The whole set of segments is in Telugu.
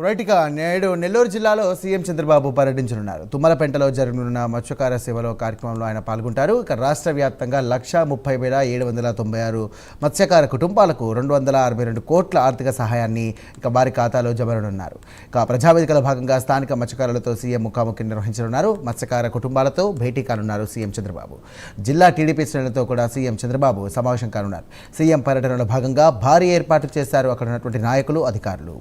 రైట్గా నేడు నెల్లూరు జిల్లాలో సీఎం చంద్రబాబు పర్యటించనున్నారు. తుమ్మలపెంటలో జరగనున్న మత్స్యకార సేవలో కార్యక్రమంలో ఆయన పాల్గొంటారు. ఇక రాష్ట్ర వ్యాప్తంగా 1,30,796 మత్స్యకార కుటుంబాలకు 262 కోట్ల ఆర్థిక సహాయాన్ని వారి ఖాతాలో జమరనున్నారు. ఇక ప్రజావేదికలో భాగంగా స్థానిక మత్స్యకారులతో సీఎం ముఖాముఖి నిర్వహించనున్నారు. మత్స్యకార కుటుంబాలతో భేటీ కానున్నారు సీఎం చంద్రబాబు. జిల్లా టీడీపీ శ్రేణులతో కూడా సీఎం చంద్రబాబు సమావేశం కానున్నారు. సీఎం పర్యటనలో భాగంగా భారీ ఏర్పాట్లు చేశారు అక్కడ ఉన్నటువంటి నాయకులు, అధికారులు.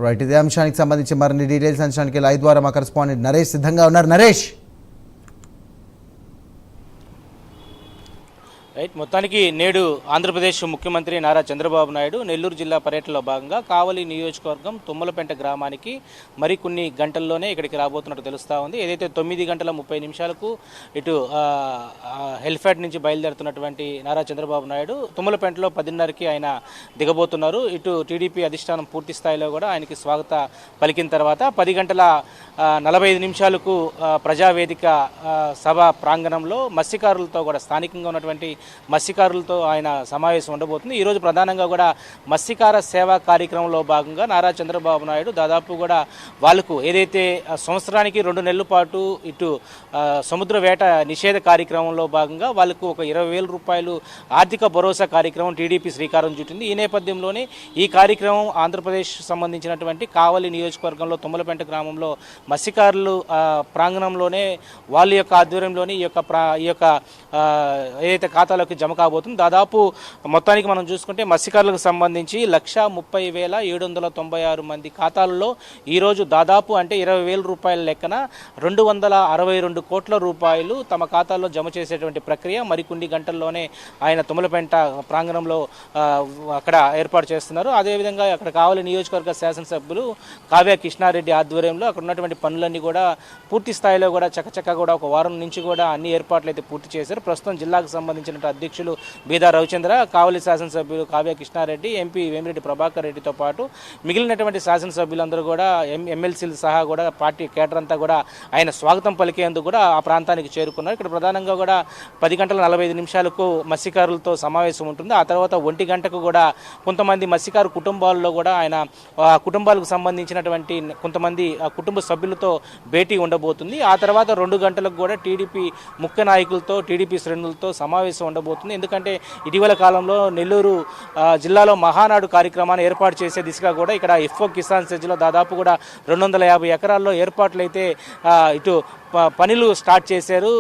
రైట్, ఇదే అంశానికి సంబంధించి మరిన్ని డీటెయిల్స్ అంశానికి లైవ్ ద్వారా మా కరెస్పాండెంట్ నరేష్ సిద్ధంగా ఉన్నారు. నరేష్, రైట్, మొత్తానికి నేడు ఆంధ్రప్రదేశ్ ముఖ్యమంత్రి నారా చంద్రబాబు నాయుడు నెల్లూరు జిల్లా పర్యటనలో భాగంగా కావలి నియోజకవర్గం తుమ్మలపెంట గ్రామానికి మరికొన్ని గంటల్లోనే ఇక్కడికి రాబోతున్నట్టు తెలుస్తూ ఉంది. ఏదైతే 9 గంటల 30 నిమిషాలకు ఇటు హెలిప్యాడ్ నుంచి బయలుదేరుతున్నటువంటి నారా చంద్రబాబు నాయుడు తుమ్మలపెంటలో 10:30కి ఆయన దిగబోతున్నారు. ఇటు టీడీపీ అధిష్టానం పూర్తి స్థాయిలో కూడా ఆయనకి స్వాగత పలికిన తర్వాత 10 గంటల 45 నిమిషాలకు ప్రజావేదిక సభ ప్రాంగణంలో మత్స్యకారులతో కూడా స్థానికంగా ఉన్నటువంటి మత్స్యకారులతో ఆయన సమావేశం ఉండబోతుంది. ఈరోజు ప్రధానంగా కూడా మత్స్యకార సేవా కార్యక్రమంలో భాగంగా నారా చంద్రబాబు నాయుడు దాదాపు కూడా వాళ్ళకు ఏదైతే సంవత్సరానికి 2 నెలల పాటు ఇటు సముద్ర వేట నిషేధ కార్యక్రమంలో భాగంగా వాళ్ళకు ఒక 20,000 రూపాయలు ఆర్థిక భరోసా కార్యక్రమం టీడీపీ శ్రీకారం చుట్టింది. ఈ నేపథ్యంలోనే ఈ కార్యక్రమం ఆంధ్రప్రదేశ్ సంబంధించినటువంటి కావలి నియోజకవర్గంలో తుమ్మలపెంట గ్రామంలో మత్స్యకారులు ప్రాంగణంలోనే వాళ్ళ యొక్క ఆధ్వర్యంలోని ఈ యొక్క ఏదైతే ఖాతాలోకి జమ కాబోతుంది. దాదాపు మొత్తానికి మనం చూసుకుంటే మత్స్యకారులకు సంబంధించి 1,30,796 మంది ఖాతాలలో ఈరోజు దాదాపు అంటే 20,000 రూపాయల లెక్కన 262 కోట్ల రూపాయలు తమ ఖాతాల్లో జమ చేసేటువంటి ప్రక్రియ మరికొన్ని గంటల్లోనే ఆయన తుమ్మలపెంట ప్రాంగణంలో అక్కడ ఏర్పాటు చేస్తున్నారు. అదేవిధంగా అక్కడ కావలి నియోజకవర్గ శాసనసభ్యులు కావ్య కృష్ణారెడ్డి ఆధ్వర్యంలో అక్కడ ఉన్నటువంటి పనులన్నీ కూడా పూర్తి స్థాయిలో కూడా చకచకా కూడా ఒక వారం నుంచి కూడా అన్ని ఏర్పాట్లు అయితే పూర్తి చేశారు. ప్రస్తుతం జిల్లాకు సంబంధించిన అధ్యక్షులు బీదా రవిచంద్ర, కావలి శాసనసభ్యులు కావ్య కృష్ణారెడ్డి, ఎంపీ వేమిరెడ్డి ప్రభాకర్ రెడ్డితో పాటు మిగిలినటువంటి శాసనసభ్యులందరూ కూడా ఎమ్మెల్సీలు సహా కూడా పార్టీ కేడర్ అంతా కూడా ఆయన స్వాగతం పలికేందుకు కూడా ఆ ప్రాంతానికి చేరుకున్నారు. ఇక్కడ ప్రధానంగా కూడా 10 గంటల 45 నిమిషాలకు మత్స్యకారులతో సమావేశం ఉంటుంది. ఆ తర్వాత 1 గంటకు కూడా కొంతమంది మత్స్యకారు కుటుంబాల్లో కూడా ఆయన కుటుంబాలకు సంబంధించినటువంటి కొంతమంది కుటుంబ సభ్యులతో భేటీ ఉండబోతుంది. ఆ తర్వాత 2 గంటలకు కూడా టీడీపీ ముఖ్య నాయకులతో టీడీపీ శ్రేణులతో సమావేశం ఉండబోతుంది. ఎందుకంటే ఇటీవల కాలంలో నెల్లూరు జిల్లాలో మహానాడు కార్యక్రమాన్ని ఏర్పాటు చేసే దిశగా కూడా ఇక్కడ ఎఫ్ఓ కిసాన్ సెజ్లో దాదాపు కూడా 250 ఎకరాల్లో ఏర్పాట్లు అయితే ఇటు పనులు స్టార్ట్ చేశారు.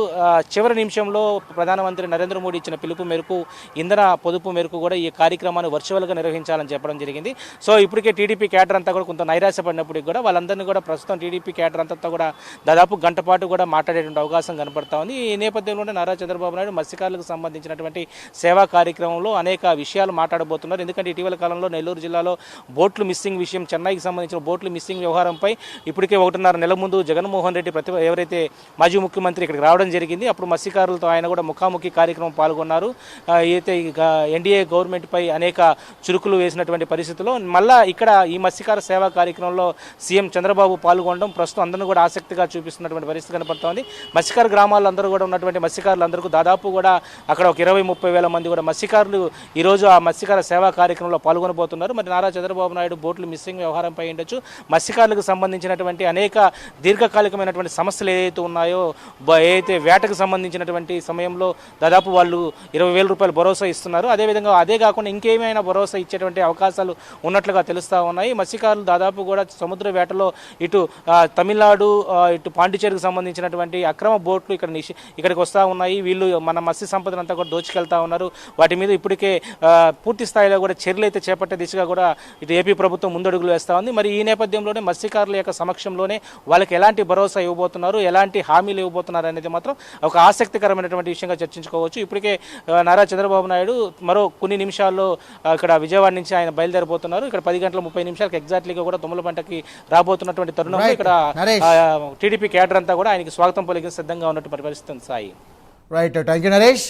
చివరి నిమిషంలో ప్రధానమంత్రి నరేంద్ర మోడీ ఇచ్చిన పిలుపు మేరకు ఇంధన పొదుపు మేరకు కూడా ఈ కార్యక్రమాన్ని వర్చువల్గా నిర్వహించాలని చెప్పడం జరిగింది. సో ఇప్పటికే టీడీపీ కేడర్ అంతా కూడా కొంత నైరాశ్యపడినప్పటికీ కూడా వాళ్ళందరినీ కూడా ప్రస్తుతం టీడీపీ కేడర్ అంతా కూడా దాదాపు గంట పాటు కూడా మాట్లాడేటువంటి అవకాశం కనపడతా ఉంది. ఈ నేపథ్యంలోనే నారా చంద్రబాబు నాయుడు మత్స్యకారులకు సంబంధించినటువంటి సేవా కార్యక్రమంలో అనేక విషయాలు మాట్లాడబోతున్నారు. ఎందుకంటే ఇటీవల కాలంలో నెల్లూరు జిల్లాలో బోట్లు మిస్సింగ్ విషయం, చెన్నైకి సంబంధించిన బోట్లు మిస్సింగ్ వ్యవహారంపై ఇప్పటికే 1.5 నెలల ముందు జగన్మోహన్ రెడ్డి ఎవరైతే మాజీ ముఖ్యమంత్రి ఇక్కడికి రావడం జరిగింది. అప్పుడు మత్స్యకారులతో ఆయన కూడా ముఖాముఖి కార్యక్రమం పాల్గొన్నారు. అయితే ఎన్డీఏ గవర్నమెంట్పై అనేక చురుకులు వేసినటువంటి పరిస్థితుల్లో మళ్ళా ఇక్కడ ఈ మత్స్యకార సేవా కార్యక్రమంలో సీఎం చంద్రబాబు పాల్గొనడం ప్రస్తుతం అందరినీ కూడా ఆసక్తిగా చూపిస్తున్నటువంటి పరిస్థితి కనపడుతోంది. మత్స్యకార గ్రామాల్లో అందరూ కూడా ఉన్నటువంటి మత్స్యకారులందరికీ దాదాపు కూడా అక్కడ ఒక 20-30 వేల మంది కూడా మత్స్యకారులు ఈరోజు ఆ మత్స్యకార సేవా కార్యక్రమంలో పాల్గొనబోతున్నారు. మరి నారా చంద్రబాబు నాయుడు బోట్లు మిస్సింగ్ వ్యవహారంపై ఉండొచ్చు, మత్స్యకారులకు సంబంధించినటువంటి అనేక దీర్ఘకాలికమైనటువంటి సమస్యలు ఏదైతే ఉన్నాయో, ఏదైతే వేటకు సంబంధించినటువంటి సమయంలో దాదాపు వాళ్ళు 20,000 రూపాయలు భరోసా ఇస్తున్నారు. అదేవిధంగా అదే కాకుండా ఇంకేమైనా భరోసా ఇచ్చేటువంటి అవకాశాలు ఉన్నట్లుగా తెలుస్తూ ఉన్నాయి. మత్స్యకారులు దాదాపు కూడా సముద్ర వేటలో ఇటు తమిళనాడు ఇటు పాండిచేరికి సంబంధించినటువంటి అక్రమ బోట్లు ఇక్కడికి వస్తూ ఉన్నాయి. వీళ్ళు మన మత్స్య సంపదను అంతా కూడా దోచుకెళ్తా ఉన్నారు. వాటి మీద ఇప్పటికే పూర్తి స్థాయిలో కూడా చర్యలు అయితే చేపట్టే దిశగా కూడా ఇటు ఏపీ ప్రభుత్వం ముందడుగులు వేస్తూ ఉంది. మరి ఈ నేపథ్యంలోనే మత్స్యకారుల యొక్క సమక్షంలోనే వాళ్ళకి ఎలాంటి భరోసా ఇవ్వబోతున్నారు, ఎలాంటి హామీలు ఇవ్వబోతున్నారు అనేది మాత్రం ఒక ఆసక్తికరమైనటువంటి విషయంగా చర్చించుకోవచ్చు. ఇప్పటికే నారా చంద్రబాబు నాయుడు మరో కొన్ని నిమిషాల్లో ఇక్కడ విజయవాడ నుంచి ఆయన బయలుదేరబోతున్నారు. ఇక్కడ 10 గంటల 30 నిమిషాలకు ఎగ్జాక్ట్లీగా కూడా తుమ్మలపెంటకి రాబోతున్నటువంటి తరుణంలో ఇక్కడ టీడీపీ కేడర్ అంతా కూడా ఆయనకి స్వాగతం పలికి సిద్ధంగా ఉన్నట్టు పరిస్థితి Sai. Right, thank you Naresh.